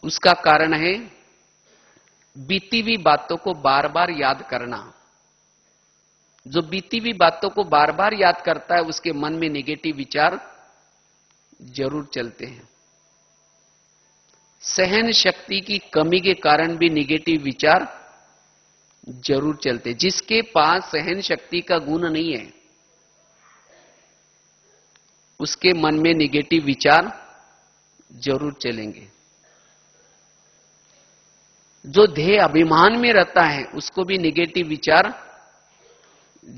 उसका कारण है बीती हुई बातों को बार बार याद करना। जो बीती हुई बातों को बार बार याद करता है उसके मन में नेगेटिव विचार जरूर चलते हैं। सहन शक्ति की कमी के कारण भी नेगेटिव विचार जरूर चलते। जिसके पास सहन शक्ति का गुण नहीं है उसके मन में नेगेटिव विचार जरूर चलेंगे। जो ध्येय अभिमान में रहता है उसको भी नेगेटिव विचार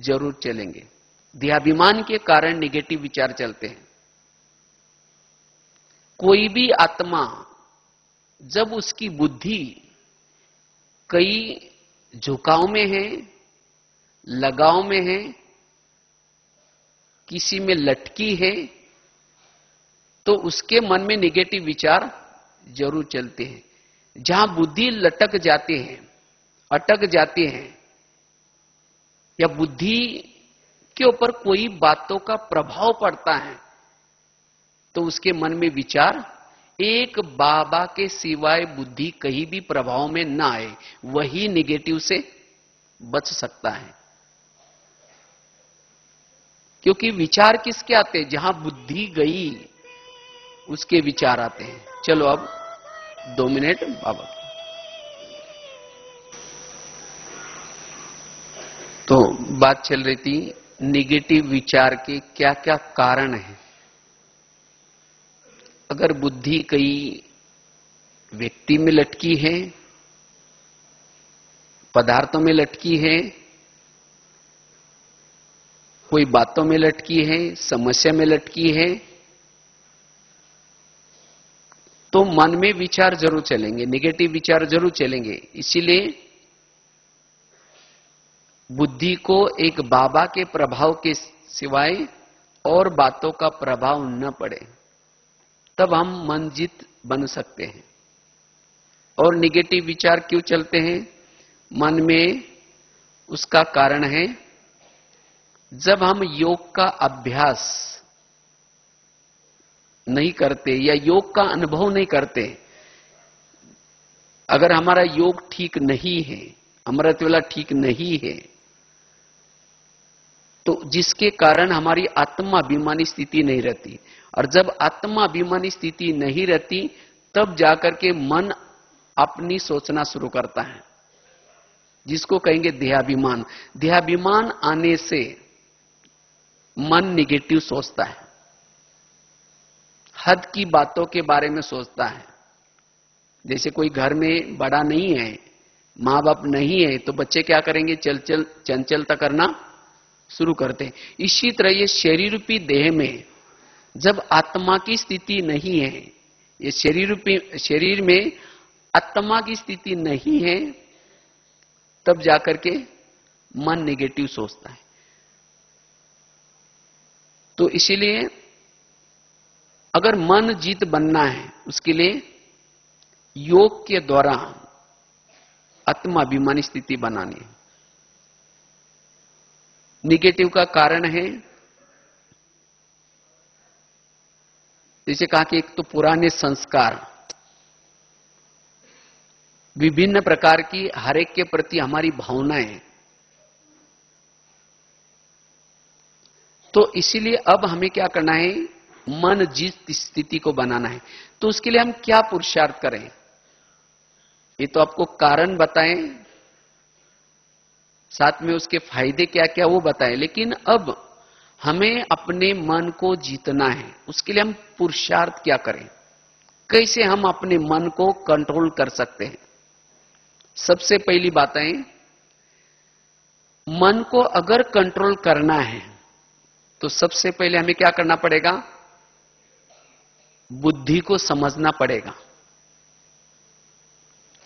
जरूर चलेंगे। ध्येयाभिमान के कारण नेगेटिव विचार चलते हैं। कोई भी आत्मा जब उसकी बुद्धि कई झुकाव में है, लगाव में है, किसी में लटकी है, तो उसके मन में नेगेटिव विचार जरूर चलते हैं। जहां बुद्धि लटक जाती है, अटक जाती है, या बुद्धि के ऊपर कोई बातों का प्रभाव पड़ता है, तो उसके मन में विचार एक बाबा के सिवाय बुद्धि कहीं भी प्रभाव में ना आए, वही नेगेटिव से बच सकता है। क्योंकि विचार किसके आते हैं? जहां बुद्धि गई उसके विचार आते हैं। चलो अब 2 मिनट बाबा। तो बात चल रही थी नेगेटिव विचार के क्या क्या कारण हैं। अगर बुद्धि कई व्यक्ति में लटकी है, पदार्थों में लटकी है, कोई बातों में लटकी है, समस्या में लटकी है, तो मन में विचार जरूर चलेंगे, नेगेटिव विचार जरूर चलेंगे। इसीलिए बुद्धि को एक बाबा के प्रभाव के सिवाय और बातों का प्रभाव न पड़े, तब हम मनजित बन सकते हैं। और नेगेटिव विचार क्यों चलते हैं मन में? उसका कारण है जब हम योग का अभ्यास नहीं करते या योग का अनुभव नहीं करते, अगर हमारा योग ठीक नहीं है, अमृतवेला ठीक नहीं है, तो जिसके कारण हमारी आत्माभिमानी स्थिति नहीं रहती। और जब आत्माभिमानी स्थिति नहीं रहती तब जाकर के मन अपनी सोचना शुरू करता है, जिसको कहेंगे ध्येयाभिमान। ध्येयाभिमान आने से मन निगेटिव सोचता है, हद की बातों के बारे में सोचता है। जैसे कोई घर में बड़ा नहीं है, मां बाप नहीं है, तो बच्चे क्या करेंगे? चंचलता करना शुरू करते हैं। इसी तरह ये शरीर रूपी देह में जब आत्मा की स्थिति नहीं है, ये शरीर में आत्मा की स्थिति नहीं है, तब जाकर के मन नेगेटिव सोचता है। तो इसीलिए अगर मन जीत बनना है, उसके लिए योग के द्वारा आत्माभिमानी स्थिति बनानी है। निगेटिव का कारण है, जैसे कहा कि एक तो पुराने संस्कार, विभिन्न प्रकार की हर एक के प्रति हमारी भावनाएं। तो इसीलिए अब हमें क्या करना है? मन जिस स्थिति को बनाना है। तो उसके लिए हम क्या पुरुषार्थ करें? ये तो आपको कारण बताएं, साथ में उसके फायदे क्या क्या वो बताएं, लेकिन अब हमें अपने मन को जीतना है। उसके लिए हम पुरुषार्थ क्या करें? कैसे हम अपने मन को कंट्रोल कर सकते हैं? सबसे पहली बात है, मन को अगर कंट्रोल करना है तो सबसे पहले हमें क्या करना पड़ेगा? बुद्धि को समझना पड़ेगा।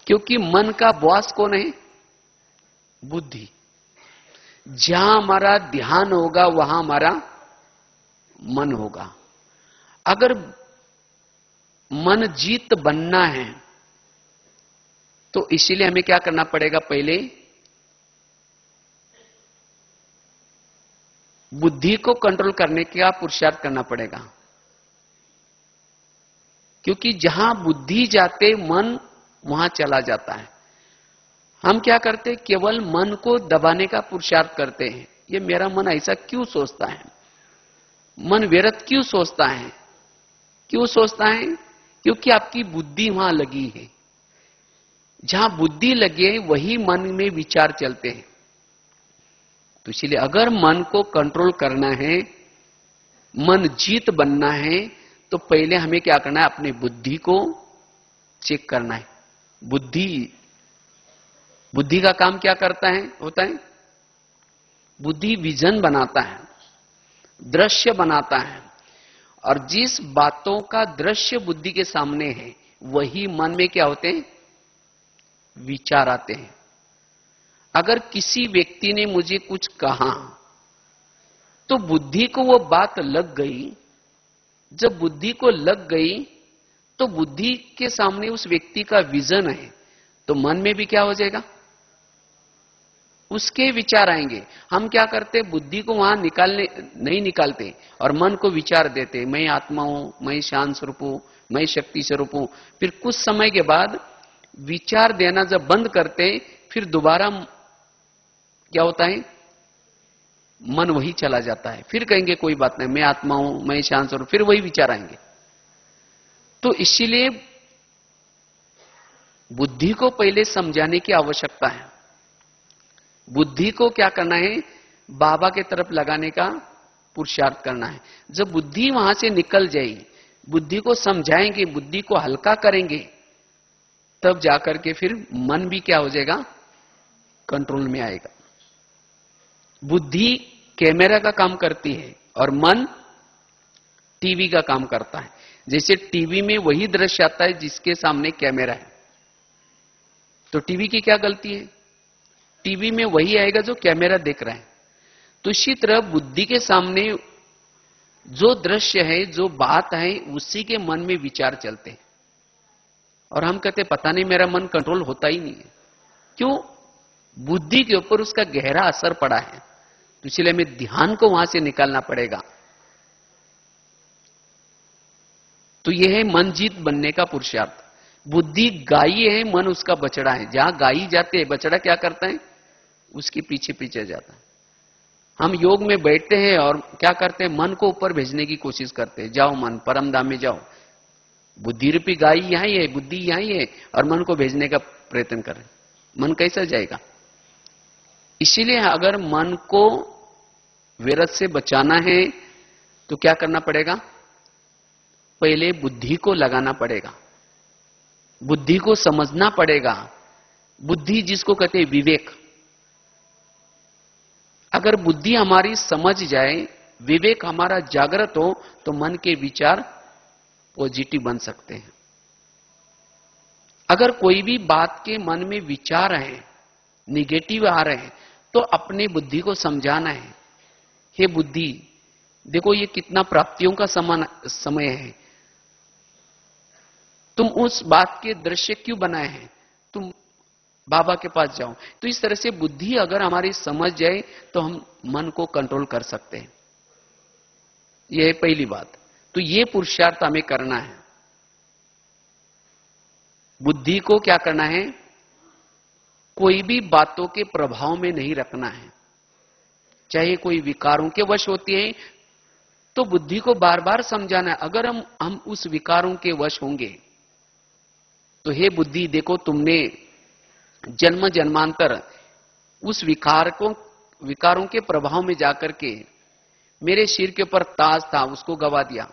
क्योंकि मन का बॉस कौन है? बुद्धि। जहां हमारा ध्यान होगा वहां हमारा मन होगा। अगर मन जीत बनना है तो इसीलिए हमें क्या करना पड़ेगा? पहले बुद्धि को कंट्रोल करने का पुरुषार्थ करना पड़ेगा। क्योंकि जहां बुद्धि जाते मन वहां चला जाता है। हम क्या करते, केवल मन को दबाने का पुरुषार्थ करते हैं। ये मेरा मन ऐसा क्यों सोचता है, मन व्यर्थ क्यों सोचता है, क्यों सोचता है? क्योंकि आपकी बुद्धि वहां लगी है। जहां बुद्धि लगे वही मन में विचार चलते हैं। तो इसलिए अगर मन को कंट्रोल करना है, मन जीत बनना है, तो पहले हमें क्या करना है, अपनी बुद्धि को चेक करना है। बुद्धि का काम क्या करता है, होता है? बुद्धि विजन बनाता है, दृश्य बनाता है, और जिस बातों का दृश्य बुद्धि के सामने है वही मन में क्या होते हैं, विचार आते हैं। अगर किसी व्यक्ति ने मुझे कुछ कहा तो बुद्धि को वो बात लग गई। जब बुद्धि को लग गई तो बुद्धि के सामने उस व्यक्ति का विजन है, तो मन में भी क्या हो जाएगा, उसके विचार आएंगे। हम क्या करते, बुद्धि को वहां नहीं निकालते और मन को विचार देते, मैं आत्मा हूं, मैं शांत स्वरूप हूं, मैं शक्ति स्वरूप हूं। फिर कुछ समय के बाद विचार देना जब बंद करते, फिर दोबारा क्या होता है, मन वही चला जाता है। फिर कहेंगे कोई बात नहीं, मैं आत्मा हूं, मैं शांत स्वरूप, फिर वही विचार आएंगे। तो इसीलिए बुद्धि को पहले समझाने की आवश्यकता है। बुद्धि को क्या करना है, बाबा के तरफ लगाने का पुरुषार्थ करना है। जब बुद्धि वहां से निकल जाए, बुद्धि को समझाएंगे, बुद्धि को हल्का करेंगे, तब जाकर के फिर मन भी क्या हो जाएगा, कंट्रोल में आएगा। बुद्धि कैमरा का काम करती है और मन टीवी का काम करता है। जैसे टीवी में वही दृश्य आता है जिसके सामने कैमरा है, तो टीवी की क्या गलती है, टीवी में वही आएगा जो कैमरा देख रहा है। तो इसी तरह बुद्धि के सामने जो दृश्य है, जो बात है, उसी के मन में विचार चलते हैं। और हम कहते पता नहीं मेरा मन कंट्रोल होता ही नहीं है। क्यों? बुद्धि के ऊपर उसका गहरा असर पड़ा है। तो इसलिए हमें ध्यान को वहां से निकालना पड़ेगा। तो यह है मन जीत बनने का पुरुषार्थ। बुद्धि गाई है, मन उसका बछड़ा है। जहां गाई जाते है, बछड़ा क्या करता है, उसके पीछे पीछे जाता है। हम योग में बैठते हैं और क्या करते हैं, मन को ऊपर भेजने की कोशिश करते हैं, जाओ मन परम धाम में जाओ। बुद्धि रूपी गाई यहां ही है, बुद्धि यहां ही है, और मन को भेजने का प्रयत्न कर रहे। मन कैसा जाएगा? इसीलिए अगर मन को विरत से बचाना है तो क्या करना पड़ेगा, पहले बुद्धि को लगाना पड़ेगा, बुद्धि को समझना पड़ेगा। बुद्धि जिसको कहते हैं विवेक। अगर बुद्धि हमारी समझ जाए, विवेक हमारा जागृत हो, तो मन के विचार पॉजिटिव बन सकते हैं। अगर कोई भी बात के मन में विचार है, निगेटिव आ रहे हैं, तो अपनी बुद्धि को समझाना है, हे बुद्धि देखो ये कितना प्राप्तियों का समय है, तुम उस बात के दृश्य क्यों बनाए हैं, तुम बाबा के पास जाओ। तो इस तरह से बुद्धि अगर हमारी समझ जाए तो हम मन को कंट्रोल कर सकते हैं। यह है पहली बात। तो यह पुरुषार्थ हमें करना है। बुद्धि को क्या करना है, कोई भी बातों के प्रभाव में नहीं रखना है। चाहे कोई विकारों के वश होती है तो बुद्धि को बार बार समझाना है। अगर हम उस विकारों के वश होंगे तो हे बुद्धि देखो तुमने जन्म जन्मांतर उस विकारों के प्रभाव में जाकर के मेरे सिर के ऊपर ताज था उसको गवा दिया,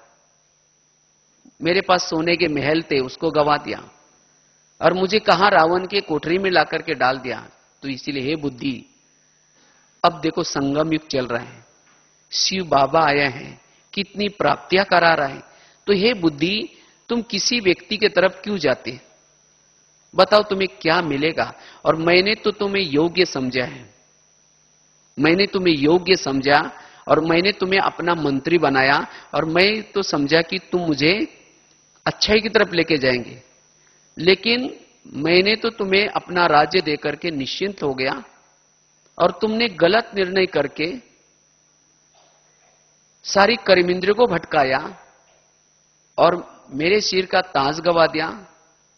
मेरे पास सोने के महल थे उसको गवा दिया, और मुझे कहां रावण के कोठरी में लाकर के डाल दिया। तो इसीलिए हे बुद्धि अब देखो संगम युग चल रहा है, शिव बाबा आया है, कितनी प्राप्तियां करा रहा है। तो हे बुद्धि तुम किसी व्यक्ति के तरफ क्यों जाते, बताओ तुम्हें क्या मिलेगा। और मैंने तो तुम्हें योग्य समझा है, मैंने तुम्हें योग्य समझा और मैंने तुम्हें अपना मंत्री बनाया, और मैं तो समझा कि तुम मुझे अच्छाई की तरफ लेके जाएंगे, लेकिन मैंने तो तुम्हें अपना राज्य देकर के निश्चिंत हो गया और तुमने गलत निर्णय करके सारी कर्मेंद्रियों को भटकाया और मेरे सिर का ताज गवा दिया,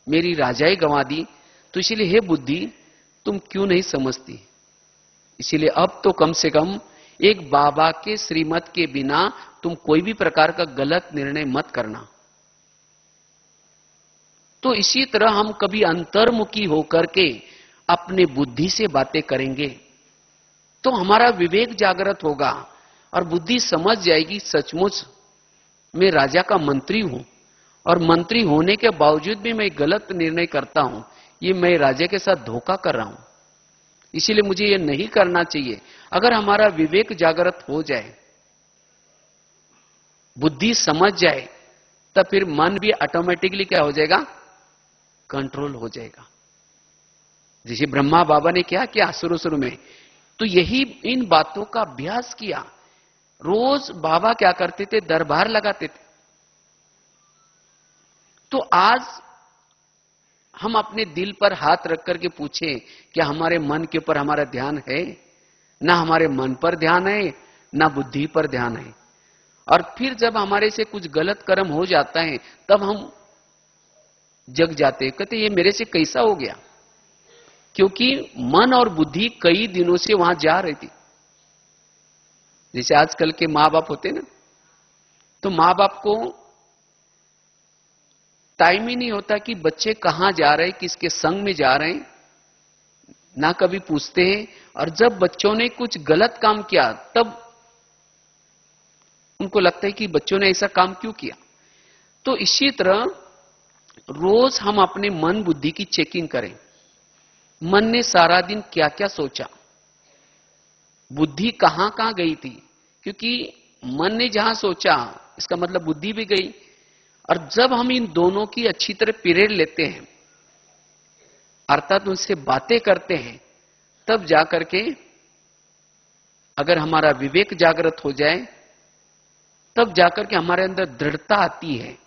मेरी राजाई गवा दी, तो इसलिए हे बुद्धि तुम क्यों नहीं समझती? इसीलिए अब तो कम से कम एक बाबा के श्रीमत के बिना तुम कोई भी प्रकार का गलत निर्णय मत करना। तो इसी तरह हम कभी अंतर्मुखी होकर के अपने बुद्धि से बातें करेंगे तो हमारा विवेक जागृत होगा और बुद्धि समझ जाएगी सचमुच मैं राजा का मंत्री हूं और मंत्री होने के बावजूद भी मैं गलत निर्णय करता हूं, ये मैं राजा के साथ धोखा कर रहा हूं, इसीलिए मुझे ये नहीं करना चाहिए। अगर हमारा विवेक जागृत हो जाए, बुद्धि समझ जाए, तब फिर मन भी ऑटोमेटिकली क्या हो जाएगा? कंट्रोल हो जाएगा। जैसे ब्रह्मा बाबा ने क्या किया शुरू में, तो यही इन बातों का अभ्यास किया। रोज बाबा क्या करते थे? दरबार लगाते थे। तो आज हम अपने दिल पर हाथ रख करके पूछें क्या हमारे मन के ऊपर हमारा ध्यान है? ना हमारे मन पर ध्यान है, ना बुद्धि पर ध्यान है। और फिर जब हमारे से कुछ गलत कर्म हो जाता है तब हम जग जाते हैं, कहते ये मेरे से कैसा हो गया? क्योंकि मन और बुद्धि कई दिनों से वहां जा रही थी। जैसे आजकल के माँ बाप होते ना, तो माँ बाप को टाइम ही नहीं होता कि बच्चे कहां जा रहे हैं, किसके संग में जा रहे हैं, ना कभी पूछते हैं। और जब बच्चों ने कुछ गलत काम किया तब उनको लगता है कि बच्चों ने ऐसा काम क्यों किया। तो इसी तरह रोज हम अपने मन बुद्धि की चेकिंग करें। मन ने सारा दिन क्या क्या सोचा, बुद्धि कहां कहां गई थी, क्योंकि मन ने जहां सोचा इसका मतलब बुद्धि भी गई। और जब हम इन दोनों की अच्छी तरह पीरियड लेते हैं, अर्थात उनसे बातें करते हैं, तब जाकर के अगर हमारा विवेक जागृत हो जाए, तब जाकर के हमारे अंदर दृढ़ता आती है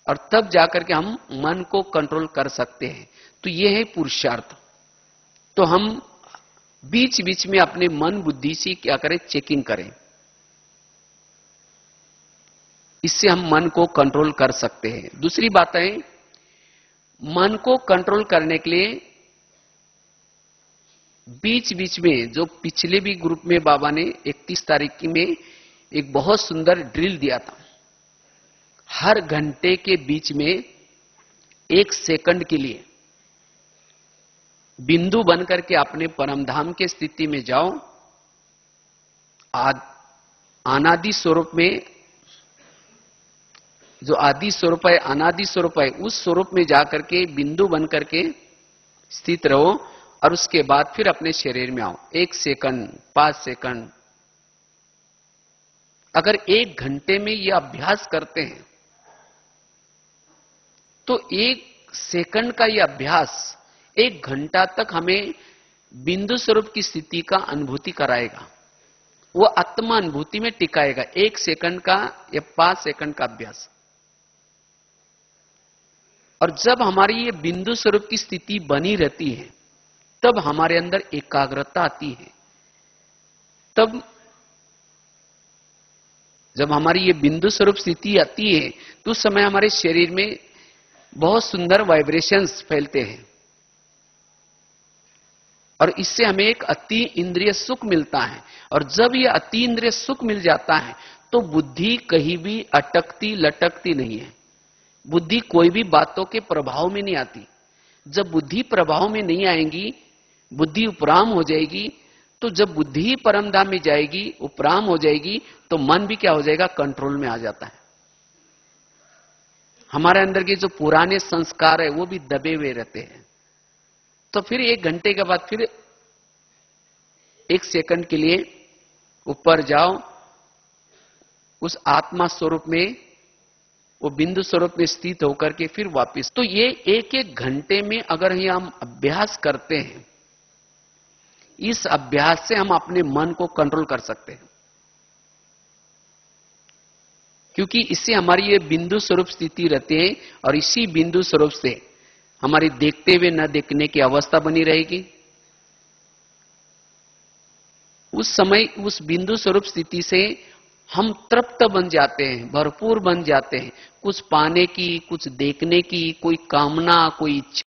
और तब जाकर के हम मन को कंट्रोल कर सकते हैं। तो यह है पुरुषार्थ। तो हम बीच बीच में अपने मन बुद्धि से क्या करें? चेकिंग करें। इससे हम मन को कंट्रोल कर सकते हैं। दूसरी बात है, मन को कंट्रोल करने के लिए बीच बीच में, जो पिछले भी ग्रुप में बाबा ने 31 तारीख की में एक बहुत सुंदर ड्रिल दिया था। हर घंटे के बीच में 1 सेकंड के लिए बिंदु बनकर के अपने परमधाम के स्थिति में जाओ। अनादि स्वरूप में, जो आदि स्वरूप है, अनादि स्वरूप है, उस स्वरूप में जाकर के बिंदु बनकर के स्थित रहो और उसके बाद फिर अपने शरीर में आओ। 1 सेकंड, 5 सेकंड। अगर 1 घंटे में यह अभ्यास करते हैं तो 1 सेकंड का यह अभ्यास 1 घंटा तक हमें बिंदु स्वरूप की स्थिति का अनुभूति कराएगा, वो आत्मा अनुभूति में टिकाएगा। 1 सेकंड का या 5 सेकंड का अभ्यास। और जब हमारी ये बिंदु स्वरूप की स्थिति बनी रहती है तब हमारे अंदर एकाग्रता आती है। तब जब हमारी ये बिंदु स्वरूप स्थिति आती है तो उस समय हमारे शरीर में बहुत सुंदर वाइब्रेशंस फैलते हैं और इससे हमें एक अति इंद्रिय सुख मिलता है। और जब ये अति इंद्रिय सुख मिल जाता है तो बुद्धि कहीं भी अटकती लटकती नहीं है। बुद्धि कोई भी बातों के प्रभाव में नहीं आती। जब बुद्धि प्रभाव में नहीं आएगी, बुद्धि उपराम हो जाएगी, तो जब बुद्धि परमधाम में जाएगी, उपराम हो जाएगी, तो मन भी क्या हो जाएगा? कंट्रोल में आ जाता है। हमारे अंदर के जो पुराने संस्कार है वो भी दबे हुए रहते हैं। तो फिर 1 घंटे के बाद फिर 1 सेकंड के लिए ऊपर जाओ, उस आत्मा स्वरूप में, वो बिंदु स्वरूप में स्थित होकर के फिर वापस। तो ये 1-1 घंटे में अगर हम अभ्यास करते हैं, इस अभ्यास से हम अपने मन को कंट्रोल कर सकते हैं, क्योंकि इससे हमारी ये बिंदु स्वरूप स्थिति रहती है और इसी बिंदु स्वरूप से हमारी देखते हुए न देखने की अवस्था बनी रहेगी। उस समय उस बिंदु स्वरूप स्थिति से हम तृप्त बन जाते हैं, भरपूर बन जाते हैं, कुछ पाने की, कुछ देखने की, कोई कामना, कोई इच्छा